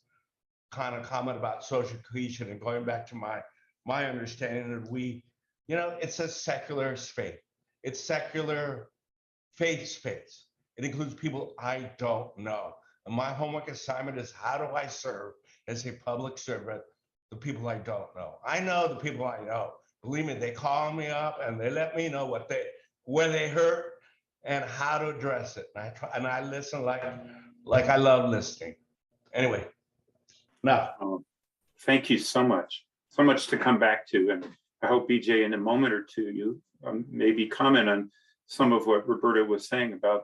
H: kind of comment about social cohesion and going back to my understanding of it's a secular space. It's secular faith space. It includes people I don't know. And my homework assignment is, how do I serve as a public servant the people I don't know? I know the people I know. Believe me, they call me up and they let me know where they hurt and how to address it. And I listen like I love listening. Anyway, now.
E: Thank you so much. So much to come back to. And I hope, BJ, in a moment or two, you maybe comment on some of what Roberto was saying about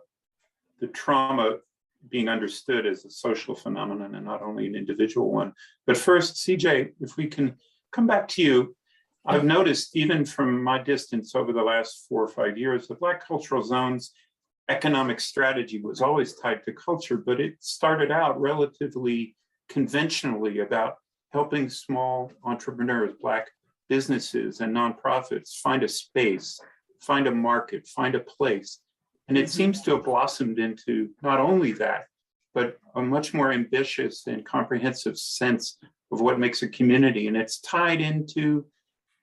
E: the trauma being understood as a social phenomenon and not only an individual one. But first, CJ, if we can come back to you, I've noticed even from my distance over the last 4 or 5 years, the Black Cultural Zone's economic strategy was always tied to culture, but it started out relatively conventionally about helping small entrepreneurs, Black businesses and nonprofits find a space, find a market, find a place. And it seems to have blossomed into not only that, but a much more ambitious and comprehensive sense of what makes a community. And it's tied into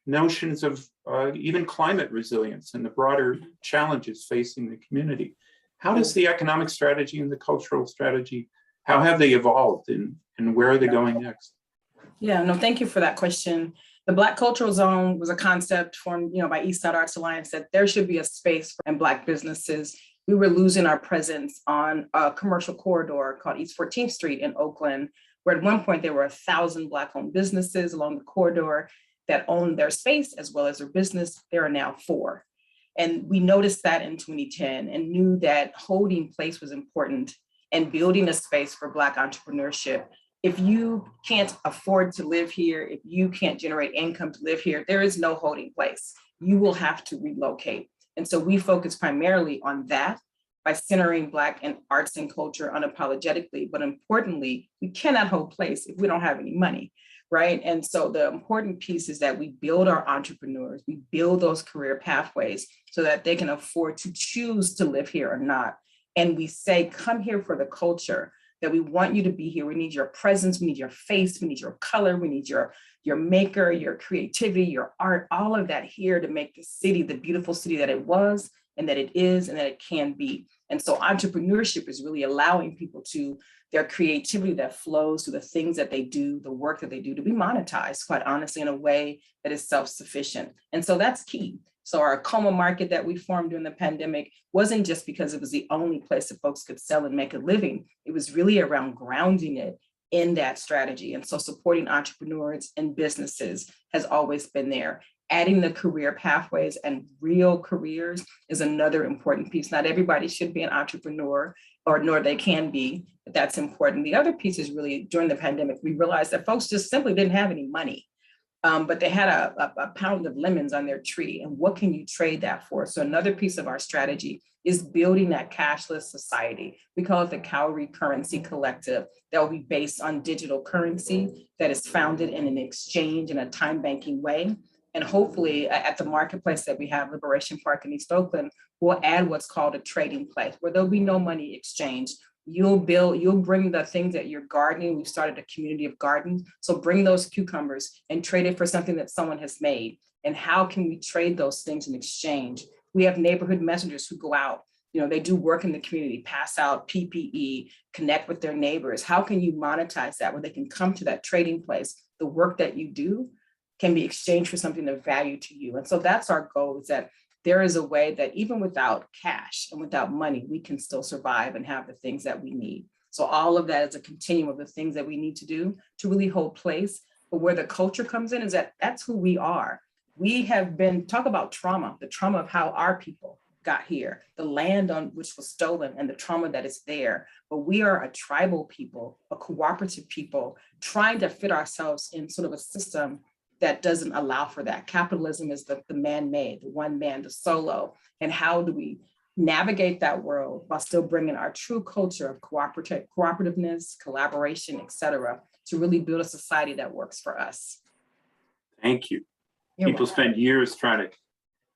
E: notions of even climate resilience and the broader challenges facing the community. How does the economic strategy and the cultural strategy, how have they evolved and where are they going next?
F: Yeah, no, thank you for that question. The Black Cultural Zone was a concept formed, by East Side Arts Alliance that there should be a space for Black businesses. We were losing our presence on a commercial corridor called East 14th Street in Oakland, where at one point there were 1,000 Black-owned businesses along the corridor that owned their space as well as their business. There are now 4. And we noticed that in 2010 and knew that holding place was important and building a space for Black entrepreneurship. If you can't afford to live here, if you can't generate income to live here, there is no holding place. You will have to relocate. And so we focus primarily on that by centering Black and arts and culture unapologetically. But importantly, we cannot hold place if we don't have any money, right? And so the important piece is that we build our entrepreneurs, we build those career pathways so that they can afford to choose to live here or not. And we say, come here for the culture, that we want you to be here. We need your presence, we need your face, we need your color, we need your maker, your creativity, your art, all of that here to make the city the beautiful city that it was and that it is and that it can be. And so entrepreneurship is really allowing people to their creativity that flows through the things that they do, the work that they do, to be monetized, quite honestly, in a way that is self-sufficient. And so that's key. So our Coma market that we formed during the pandemic wasn't just because it was the only place that folks could sell and make a living. It was really around grounding it in that strategy. And so supporting entrepreneurs and businesses has always been there. Adding the career pathways and real careers is another important piece. Not everybody should be an entrepreneur, nor they can be, but that's important. The other piece is really during the pandemic, we realized that folks just simply didn't have any money. But they had a pound of lemons on their tree. And what can you trade that for? So another piece of our strategy is building that cashless society. We call it the Cowrie Currency Collective, that will be based on digital currency that is founded in an exchange in a time banking way. And hopefully at the marketplace that we have, Liberation Park in East Oakland, we'll add what's called a trading place where there'll be no money exchange. You'll bring the things that you're gardening. We've started a community of gardens. So bring those cucumbers and trade it for something that someone has made. And how can we trade those things in exchange? We have neighborhood messengers who go out, they do work in the community, pass out PPE, connect with their neighbors. How can you monetize that where they can come to that trading place? The work that you do can be exchanged for something of value to you. And so that's our goal, is that there is a way that even without cash and without money, we can still survive and have the things that we need. So all of that is a continuum of the things that we need to do to really hold place. But where the culture comes in is that that's who we are. We have been, talk about trauma, the trauma of how our people got here, the land on which was stolen and the trauma that is there. But we are a tribal people, a cooperative people, trying to fit ourselves in sort of a system that doesn't allow for that. Capitalism is the man-made, the one man, the solo. And how do we navigate that world while still bringing our true culture of cooperativeness, collaboration, et cetera, to really build a society that works for us.
E: Thank you.
F: You're
E: People
F: welcome.
E: spend years trying to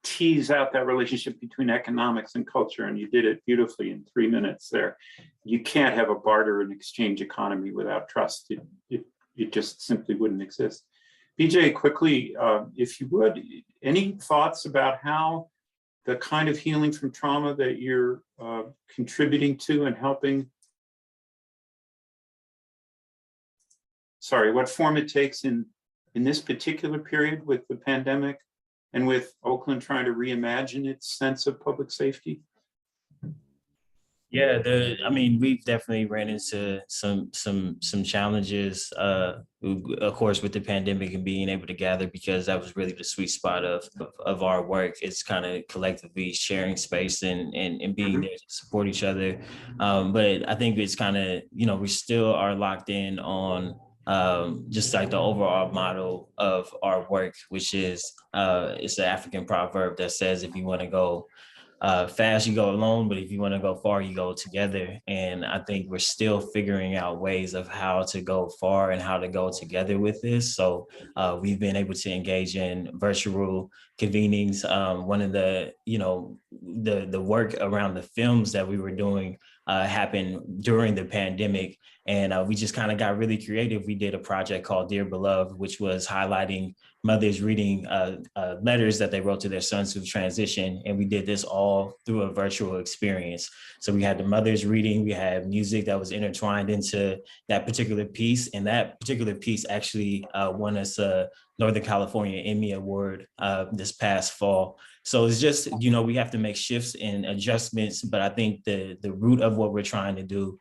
E: tease out that relationship between economics and culture, and you did it beautifully in 3 minutes there. You can't have a barter and exchange economy without trust. It just simply wouldn't exist. BJ, quickly, if you would, any thoughts about how the kind of healing from trauma that you're contributing to and helping, what form it takes in this particular period with the pandemic and with Oakland trying to reimagine its sense of public safety?
G: Yeah, we've definitely ran into some challenges, of course, with the pandemic and being able to gather, because that was really the sweet spot of our work. It's kind of collectively sharing space and being there to support each other. But I think it's kind of, we still are locked in on just like the overall model of our work, which is it's an African proverb that says, if you want to go fast, you go alone, but if you want to go far, you go together. And I think we're still figuring out ways of how to go far and how to go together with this. So we've been able to engage in virtual convenings. One of the work around the films that we were doing happened during the pandemic. And we just kind of got really creative. We did a project called Dear Beloved, which was highlighting mothers reading letters that they wrote to their sons who transitioned. And we did this all through a virtual experience. So we had the mothers reading, we had music that was intertwined into that particular piece. And that particular piece actually won us a Northern California Emmy Award this past fall. So it's just, we have to make shifts and adjustments, but I think the root of what we're trying to do,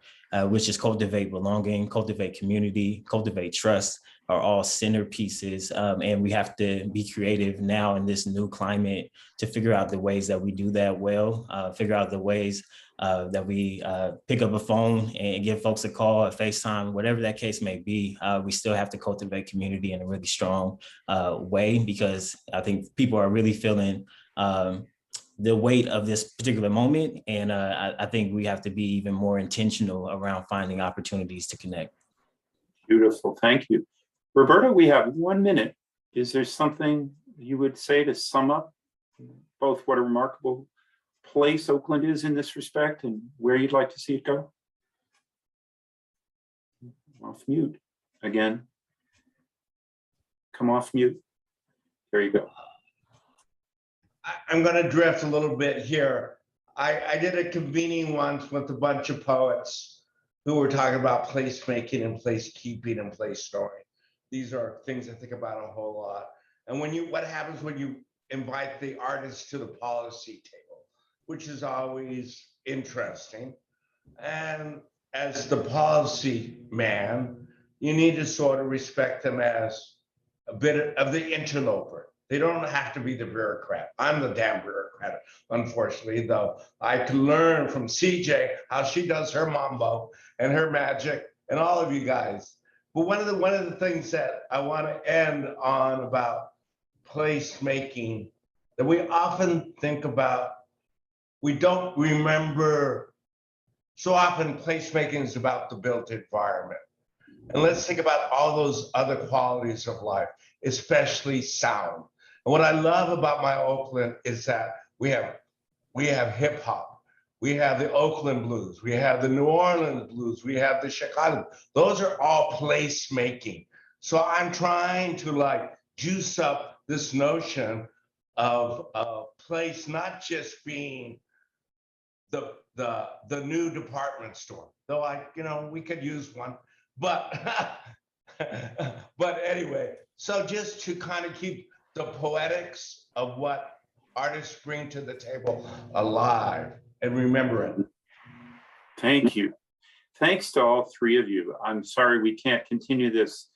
G: which is cultivate belonging, cultivate community, cultivate trust, are all centerpieces. And we have to be creative now in this new climate to figure out the ways that we do that well, figure out the ways that we pick up a phone and give folks a call, a FaceTime, whatever that case may be. We still have to cultivate community in a really strong way, because I think people are really feeling the weight of this particular moment. And I think we have to be even more intentional around finding opportunities to connect.
E: Beautiful, thank you. Roberto, we have 1 minute. Is there something you would say to sum up both what a remarkable place Oakland is in this respect and where you'd like to see it go? Off mute again. Come off mute. There you go.
H: I'm going to drift a little bit here. I did a convening once with a bunch of poets who were talking about placemaking and placekeeping and place storing. These are things I think about a whole lot. And what happens when you invite the artists to the policy table, which is always interesting. And as the policy man, you need to sort of respect them as a bit of the interloper. They don't have to be the bureaucrat. I'm the damn bureaucrat, unfortunately, though. I can learn from CJ how she does her mambo and her magic, and all of you guys. But one of the things that I want to end on about placemaking that we often think about, we don't remember so often placemaking is about the built environment. And let's think about all those other qualities of life, especially sound. And what I love about my Oakland is that we have hip hop, we have the Oakland blues, we have the New Orleans blues, we have the Chicago. Those are all place making. So I'm trying to like juice up this notion of place not just being the new department store, though we could use one, but but anyway, so just to kind of keep the poetics of what artists bring to the table alive and remember it.
E: Thank you. Thanks to all three of you. I'm sorry we can't continue this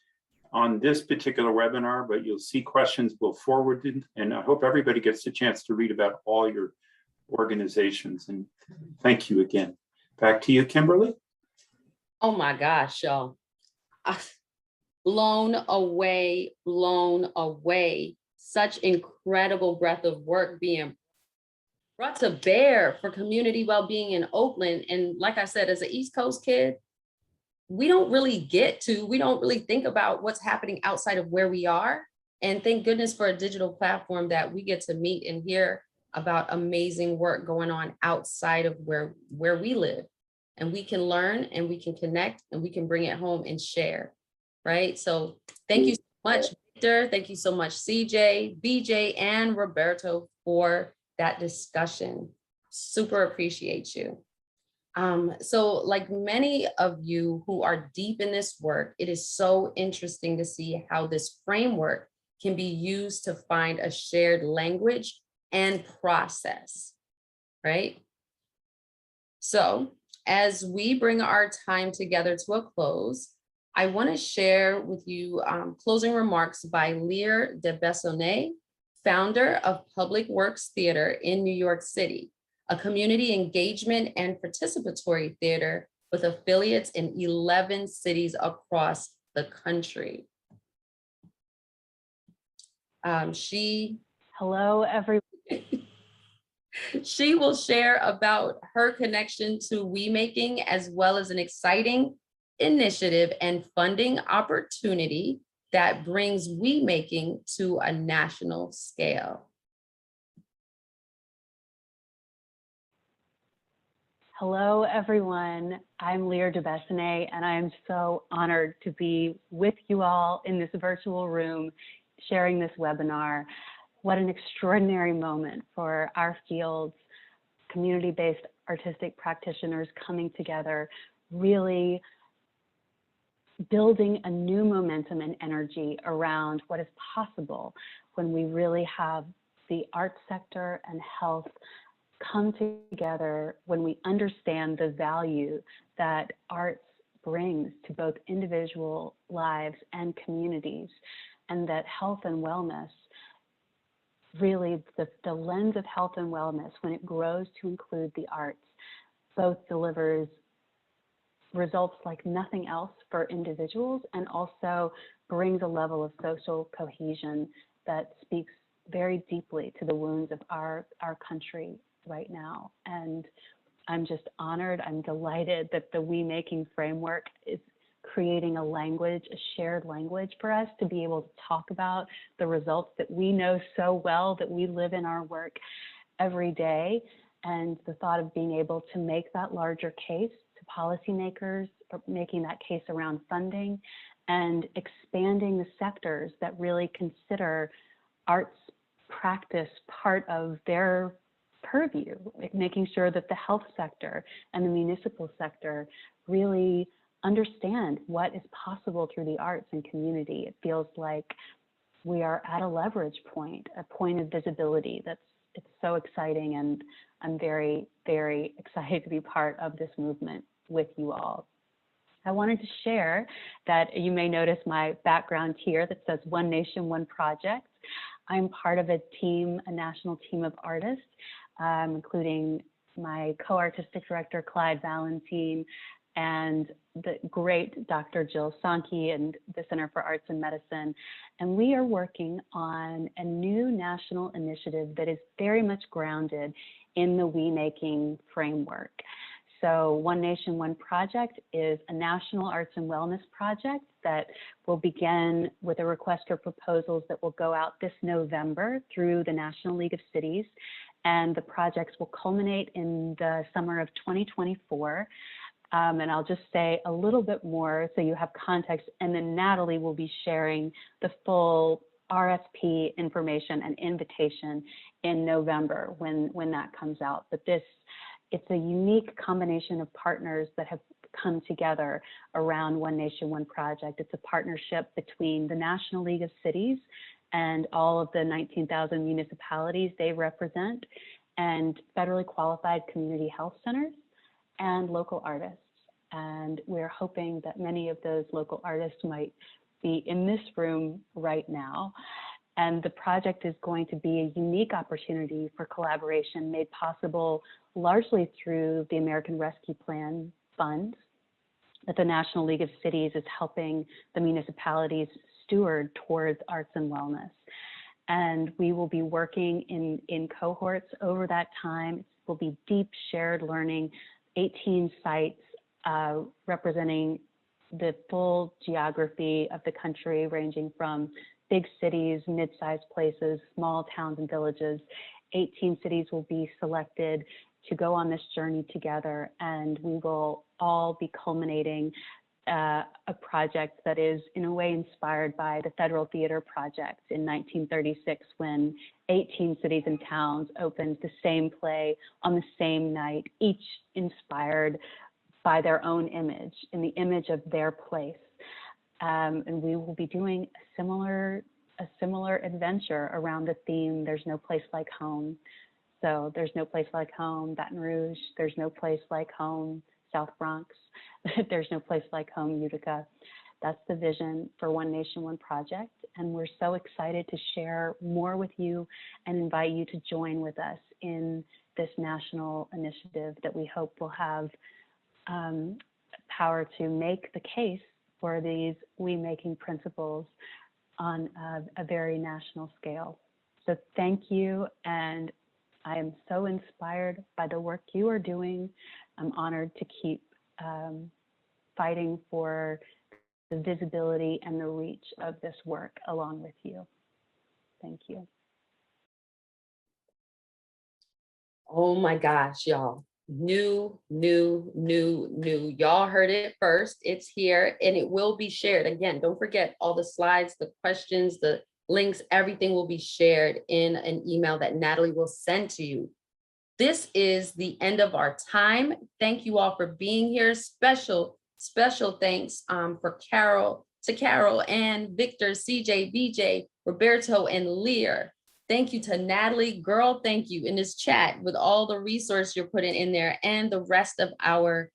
E: on this particular webinar, but you'll see questions will forward it, and I hope everybody gets a chance to read about all your organizations, and thank you again. Back to you, Kimberly.
A: Oh my gosh, y'all. Blown away. Such incredible breadth of work being brought to bear for community well-being in Oakland. And like I said, as an East Coast kid, we don't really think about what's happening outside of where we are. And thank goodness for a digital platform that we get to meet and hear about amazing work going on outside of where we live. And we can learn and we can connect and we can bring it home and share, right? So thank you so much, Victor. Thank you so much, CJ, BJ, and Roberto for that discussion. Super appreciate you. So like many of you who are deep in this work, it is so interesting to see how this framework can be used to find a shared language and process, right? So as we bring our time together to a close, I want to share with you closing remarks by Lear deBessonet, founder of Public Works Theater in New York City, a community engagement and participatory theater with affiliates in 11 cities across the country.
I: Hello, everyone.
A: She will share about her connection to WeMaking, as well as an exciting initiative and funding opportunity that brings WeMaking to a national scale.
I: Hello, everyone. I'm Lear deBessonet, and I am so honored to be with you all in this virtual room, sharing this webinar. What an extraordinary moment for our field's community-based artistic practitioners coming together, really building a new momentum and energy around what is possible when we really have the arts sector and health come together, when we understand the value that arts brings to both individual lives and communities, and that health and wellness, really the lens of health and wellness, when it grows to include the arts, both delivers results like nothing else for individuals and also brings a level of social cohesion that speaks very deeply to the wounds of our country right now. And I'm just honored, I'm delighted that the WeMaking framework is creating a language, a shared language for us to be able to talk about the results that we know so well, that we live in our work every day. And the thought of being able to make that larger case to policymakers, or making that case around funding and expanding the sectors that really consider arts practice part of their purview, like making sure that the health sector and the municipal sector really understand what is possible through the arts and community. It feels like we are at a leverage point, a point of visibility it's so exciting, and I'm very, very excited to be part of this movement with you all. I wanted to share that you may notice my background here that says One Nation, One Project. I'm part of a team, a national team of artists, including my co-artistic director, Clyde Valentine, and the great Dr. Jill Sankey and the Center for Arts and Medicine. And we are working on a new national initiative that is very much grounded in the We Making framework. So One Nation, One Project is a national arts and wellness project that will begin with a request for proposals that will go out this November through the National League of Cities. And the projects will culminate in the summer of 2024. And I'll just say a little bit more so you have context, and then Natalie will be sharing the full RFP information and invitation in November when that comes out. But it's a unique combination of partners that have come together around One Nation, One Project. It's a partnership between the National League of Cities and all of the 19,000 municipalities they represent, and federally qualified community health centers and local artists. And we're hoping that many of those local artists might be in this room right now. And the project is going to be a unique opportunity for collaboration made possible largely through the American Rescue Plan funds that the National League of Cities is helping the municipalities steward towards arts and wellness. And we will be working in cohorts over that time. It will be deep shared learning, 18 sites representing the full geography of the country, ranging from big cities, mid-sized places, small towns and villages. 18 cities will be selected to go on this journey together, and we will all be culminating a project that is in a way inspired by the Federal Theater Project in 1936, when 18 cities and towns opened the same play on the same night, each inspired by their own image, in the image of their place. And we will be doing a similar adventure around the theme, There's No Place Like Home. So there's no place like home, Baton Rouge. There's no place like home, South Bronx. There's no place like home, Utica. That's the vision for One Nation, One Project. And we're so excited to share more with you and invite you to join with us in this national initiative that we hope will have power to make the case for these We Making principles on a very national scale. So thank you, and I am so inspired by the work you are doing. I'm honored to keep fighting for the visibility and the reach of this work along with you. Thank you.
A: Oh my gosh, y'all. New. Y'all heard it first. It's here and it will be shared. Again, don't forget all the slides, the questions, the links, everything will be shared in an email that Natalie will send to you. This is the end of our time. Thank you all for being here. Special thanks to Carol and Victor, CJ, BJ, Roberto, and Lear. Thank you to Natalie. Girl, thank you in this chat with all the resource you're putting in there, and the rest of our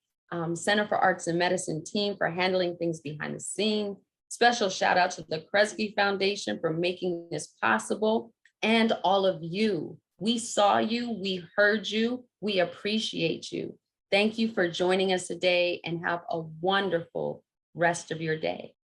A: Center for Arts and Medicine team for handling things behind the scene. Special shout out to the Kresge Foundation for making this possible, and all of you. We saw you, we heard you, we appreciate you. Thank you for joining us today, and have a wonderful rest of your day.